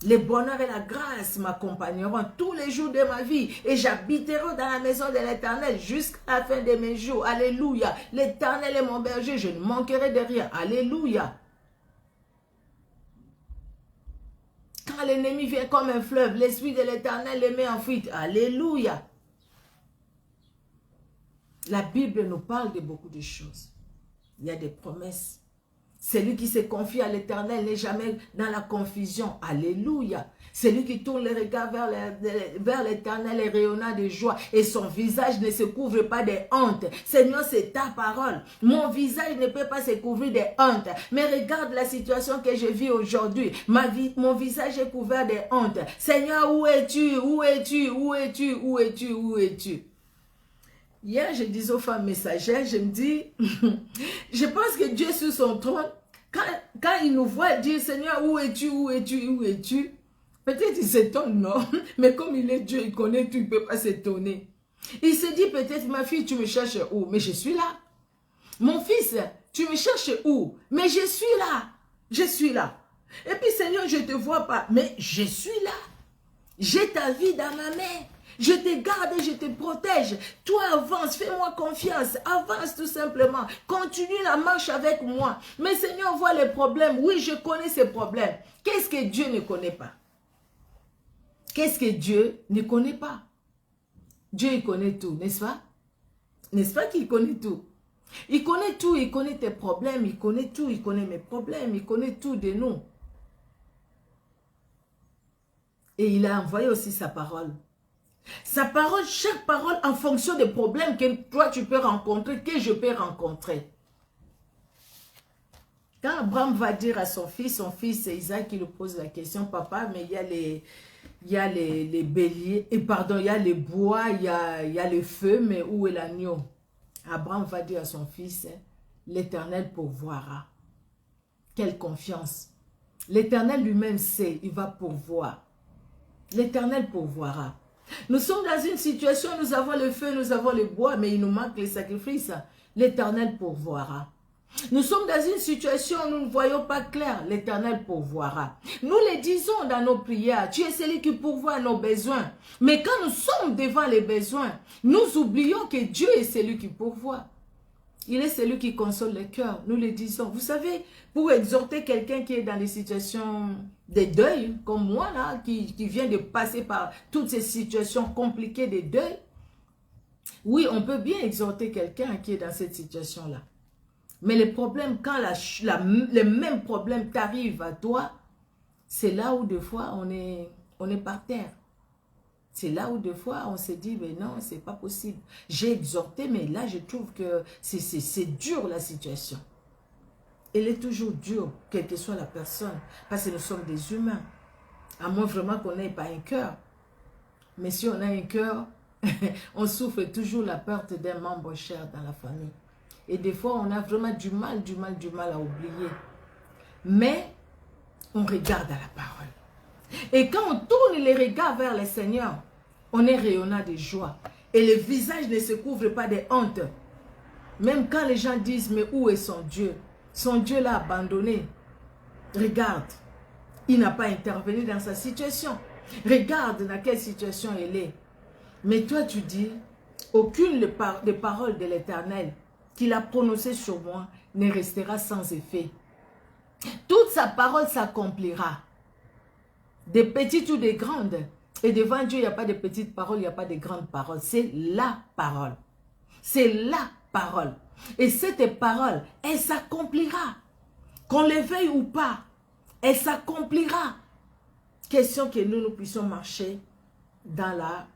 Le bonheur et la grâce m'accompagneront tous les jours de ma vie et j'habiterai dans la maison de l'Éternel jusqu'à la fin de mes jours. Alléluia. L'Éternel est mon berger, je ne manquerai de rien. Alléluia. Quand l'ennemi vient comme un fleuve, l'Esprit de l'Éternel les met en fuite. Alléluia. La Bible nous parle de beaucoup de choses. Il y a des promesses. Celui qui se confie à l'Éternel n'est jamais dans la confusion. Alléluia. Celui qui tourne les regards vers l'Éternel est rayonnant de joie et son visage ne se couvre pas de honte. Seigneur, c'est ta parole. Mon visage ne peut pas se couvrir de honte. Mais regarde la situation que je vis aujourd'hui. Mon visage est couvert de honte. Seigneur, où es-tu? Où es-tu? Où es-tu? Où es-tu? Où es-tu? Hier, je disais aux femmes messagères, je me dis, je pense que Dieu est sur son trône. Quand il nous voit dire, Seigneur, où es-tu, où es-tu, où es-tu? Peut-être il s'étonne, non? Mais comme il est Dieu, il connaît tout, il ne peut pas s'étonner. Il se dit peut-être, ma fille, tu me cherches où? Mais je suis là. Mon fils, tu me cherches où? Mais je suis là. Je suis là. Et puis, Seigneur, je ne te vois pas. Mais je suis là. J'ai ta vie dans ma main. Je te garde et je te protège. Toi, avance, fais-moi confiance. Avance tout simplement. Continue la marche avec moi. Mais Seigneur, voit les problèmes. Oui, je connais ces problèmes. Qu'est-ce que Dieu ne connaît pas? Qu'est-ce que Dieu ne connaît pas? Dieu, il connaît tout, n'est-ce pas? N'est-ce pas qu'il connaît tout? Il connaît tout, il connaît tes problèmes, il connaît tout, il connaît mes problèmes, il connaît tout de nous. Et il a envoyé aussi sa parole. Sa parole, chaque parole en fonction des problèmes que toi tu peux rencontrer, que je peux rencontrer. Quand Abraham va dire à son fils Isaac, il lui pose la question, papa, mais il y a les béliers, et pardon, il y a les bois, il y a le feu, mais où est l'agneau? Abraham va dire à son fils, l'Éternel pourvoira. Quelle confiance! L'Éternel lui-même sait, il va pourvoir. L'Éternel pourvoira. Nous sommes dans une situation, nous avons le feu, nous avons le bois, mais il nous manque les sacrifices. L'Éternel pourvoira. Nous sommes dans une situation où nous ne voyons pas clair. L'Éternel pourvoira. Nous le disons dans nos prières. Tu es celui qui pourvoit nos besoins. Mais quand nous sommes devant les besoins, nous oublions que Dieu est celui qui pourvoit. Il est celui qui console le cœur. Nous le disons. Vous savez, pour exhorter quelqu'un qui est dans des situations de deuil, comme moi, là, qui vient de passer par toutes ces situations compliquées de deuil, oui, on peut bien exhorter quelqu'un qui est dans cette situation-là. Mais le problème, quand le même problème t'arrive à toi, c'est là où des fois on est par terre. C'est là où des fois on se dit, mais non, c'est pas possible. J'ai exhorté, mais là je trouve que c'est dur la situation. Elle est toujours dure, quelle que soit la personne, parce que nous sommes des humains. À moins vraiment qu'on n'ait pas un cœur. Mais si on a un cœur, on souffre toujours la perte d'un membre cher dans la famille. Et des fois, on a vraiment du mal à oublier. Mais on regarde à la parole. Et quand on tourne les regards vers le Seigneur, on est rayonnant de joie. Et le visage ne se couvre pas de honte. Même quand les gens disent, mais où est son Dieu? Son Dieu l'a abandonné. Regarde, il n'a pas intervenu dans sa situation. Regarde dans quelle situation elle est. Mais toi, tu dis, aucune des paroles de l'Éternel qu'il a prononcées sur moi ne restera sans effet. Toute sa parole s'accomplira. Des petites ou des grandes. Et devant Dieu, il n'y a pas de petites paroles, il n'y a pas de grandes paroles. C'est la parole. C'est la parole. Et cette parole, elle s'accomplira. Qu'on le veuille ou pas, elle s'accomplira. Question que nous puissions marcher dans la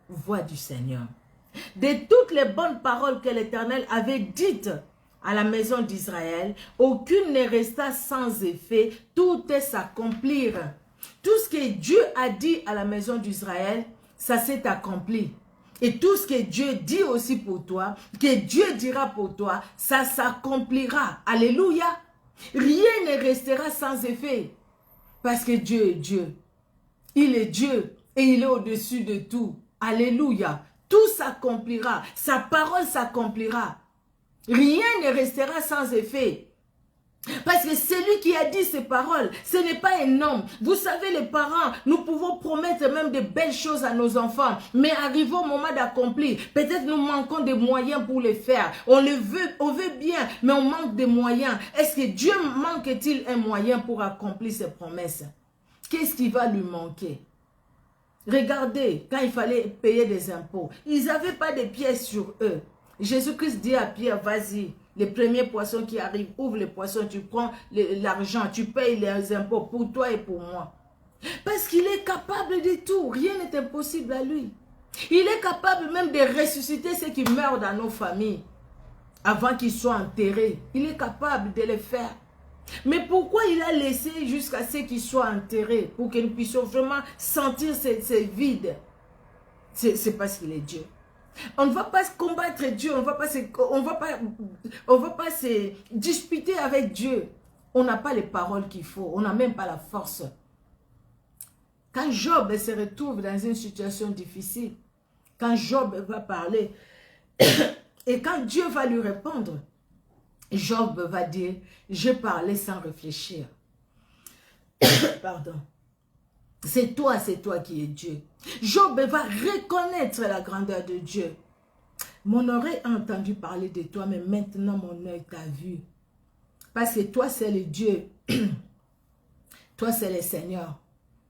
voie du Seigneur. De toutes les bonnes paroles que l'Éternel avait dites à la maison d'Israël, aucune ne resta sans effet, toutes s'accomplirent. Tout ce que Dieu a dit à la maison d'Israël, ça s'est accompli. Et tout ce que Dieu dit aussi pour toi, que Dieu dira pour toi, ça s'accomplira. Alléluia. Rien ne restera sans effet. Parce que Dieu est Dieu. Il est Dieu et il est au-dessus de tout. Alléluia. Tout s'accomplira. Sa parole s'accomplira. Rien ne restera sans effet. Parce que celui qui a dit ces paroles, ce n'est pas un homme. Vous savez, les parents, nous pouvons promettre même de belles choses à nos enfants. Mais arrivons au moment d'accomplir. Peut-être nous manquons de moyens pour les faire. On veut bien, mais on manque de moyens. Est-ce que Dieu manque-t-il un moyen pour accomplir ses promesses? Qu'est-ce qui va lui manquer? Regardez, quand il fallait payer des impôts, ils n'avaient pas de pièces sur eux. Jésus-Christ dit à Pierre, vas-y, les premiers poissons qui arrivent, ouvre les poissons, tu prends l'argent, tu payes les impôts pour toi et pour moi. Parce qu'il est capable de tout, rien n'est impossible à lui. Il est capable même de ressusciter ceux qui meurent dans nos familles avant qu'ils soient enterrés. Il est capable de le faire. Mais pourquoi il a laissé jusqu'à ce qu'ils soient enterrés pour que nous puissions vraiment sentir ce vide? C'est parce qu'il est Dieu. On ne va pas combattre Dieu, on ne va pas se disputer avec Dieu. On n'a pas les paroles qu'il faut, on n'a même pas la force. Quand Job se retrouve dans une situation difficile, quand Job va parler, et quand Dieu va lui répondre, Job va dire, je parlais sans réfléchir. Pardon. C'est toi qui es Dieu. Job va reconnaître la grandeur de Dieu. Mon oreille a entendu parler de toi, mais maintenant mon œil t'a vu. Parce que toi, c'est le Dieu. Toi, c'est le Seigneur.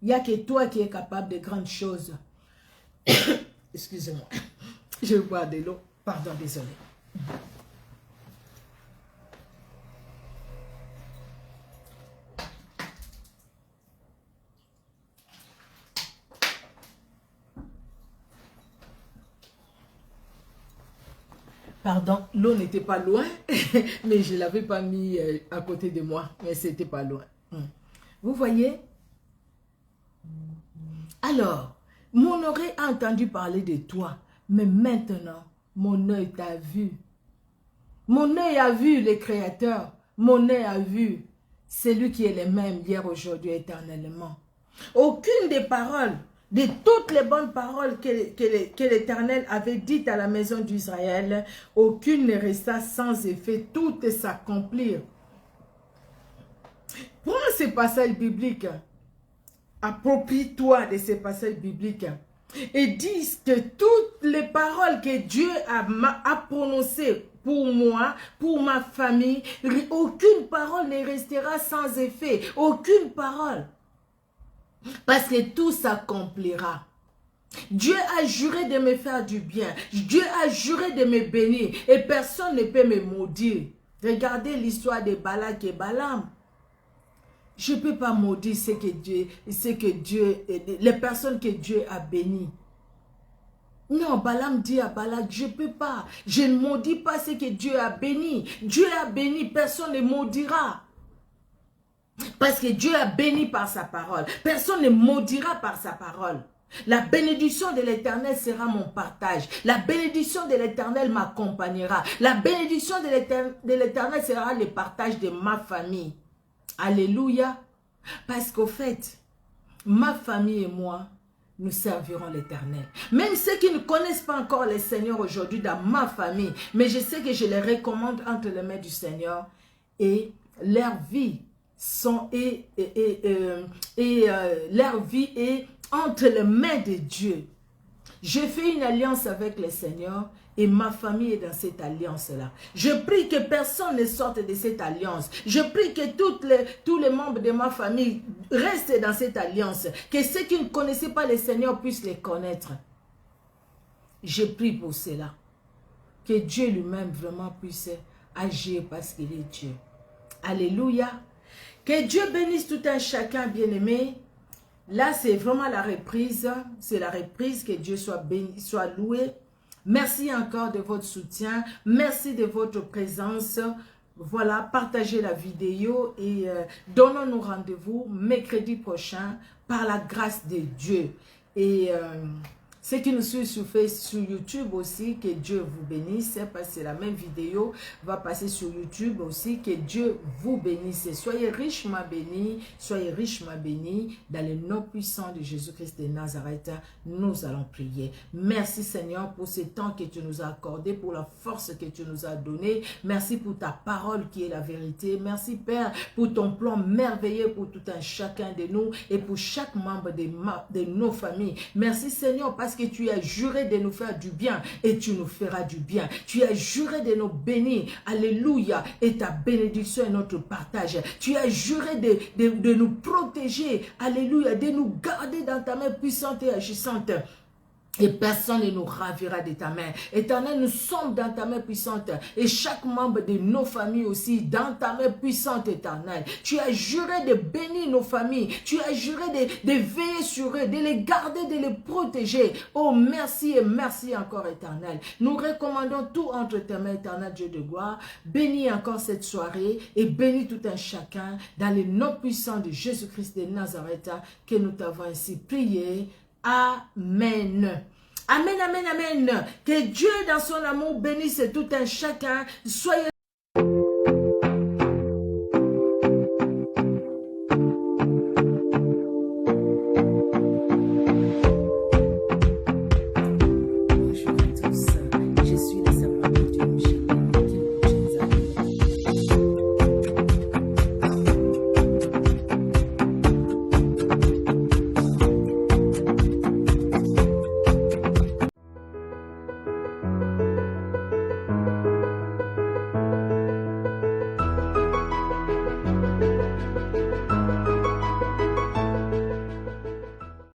Il n'y a que toi qui es capable de grandes choses. Excusez-moi. Je bois de l'eau. Pardon, désolé. Pardon, l'eau n'était pas loin, mais je ne l'avais pas mis à côté de moi, mais c'était pas loin. Vous voyez? Alors, mon oreille a entendu parler de toi, mais maintenant, mon œil t'a vu. Mon œil a vu le Créateur, mon œil a vu celui qui est le même hier, aujourd'hui, éternellement. Aucune des paroles, de toutes les bonnes paroles que l'Éternel avait dites à la maison d'Israël, aucune ne resta sans effet, toutes s'accomplirent. Prends ces passages bibliques, approprie-toi de ces passages bibliques et dis que toutes les paroles que Dieu a prononcées pour moi, pour ma famille, aucune parole ne restera sans effet, aucune parole. Parce que tout s'accomplira. Dieu a juré de me faire du bien. Dieu a juré de me bénir. Et personne ne peut me maudire. Regardez l'histoire de Balak et Balaam. Je ne peux pas maudire les personnes que Dieu a bénies. Non, Balaam dit à Balak, je ne peux pas. Je ne maudis pas ce que Dieu a béni. Dieu a béni, personne ne maudira. Parce que Dieu a béni par sa parole. Personne ne maudira par sa parole. La bénédiction de l'Éternel sera mon partage. La bénédiction de l'Éternel m'accompagnera. La bénédiction de l'Éternel sera le partage de ma famille. Alléluia. Parce qu'au fait, ma famille et moi, nous servirons l'Éternel. Même ceux qui ne connaissent pas encore le Seigneur aujourd'hui dans ma famille, mais je sais que je les recommande entre les mains du Seigneur et leur vie leur vie est entre les mains de Dieu. Je fais une alliance avec le Seigneur et ma famille est dans cette alliance-là. Je prie que personne ne sorte de cette alliance. Je prie que tous les membres de ma famille restent dans cette alliance. Que ceux qui ne connaissaient pas le Seigneur puissent les connaître. Je prie pour cela. Que Dieu lui-même vraiment puisse agir parce qu'il est Dieu. Alléluia. Que Dieu bénisse tout un chacun bien-aimé. Là, c'est vraiment la reprise. C'est la reprise. Que Dieu soit béni, soit loué. Merci encore de votre soutien. Merci de votre présence. Voilà, partagez la vidéo et donnons-nous rendez-vous mercredi prochain par la grâce de Dieu. Et ceux qui nous suivent sur YouTube aussi, que Dieu vous bénisse, parce que c'est la même vidéo, va passer sur YouTube aussi, que Dieu vous bénisse. Soyez richement bénis, dans le nom puissant de Jésus-Christ de Nazareth, nous allons prier. Merci Seigneur pour ce temps que tu nous as accordé, pour la force que tu nous as donnée. Merci pour ta parole qui est la vérité. Merci Père pour ton plan merveilleux pour tout un chacun de nous et pour chaque membre de nos familles. Merci Seigneur parce que tu as juré de nous faire du bien et tu nous feras du bien. Tu as juré de nous bénir. Alléluia. Et ta bénédiction est notre partage. Tu as juré de nous protéger. Alléluia. De nous garder dans ta main puissante et agissante. Et personne ne nous ravira de ta main. Éternel, nous sommes dans ta main puissante. Et chaque membre de nos familles aussi, dans ta main puissante, éternel. Tu as juré de bénir nos familles. Tu as juré de veiller sur eux, de les garder, de les protéger. Oh, merci et merci encore, éternel. Nous recommandons tout entre tes mains, éternel Dieu de gloire. Bénis encore cette soirée et bénis tout un chacun dans le nom puissant de Jésus-Christ de Nazareth que nous t'avons ainsi prié. Amen. Amen, amen, amen. Que Dieu dans son amour bénisse tout un chacun. Soyez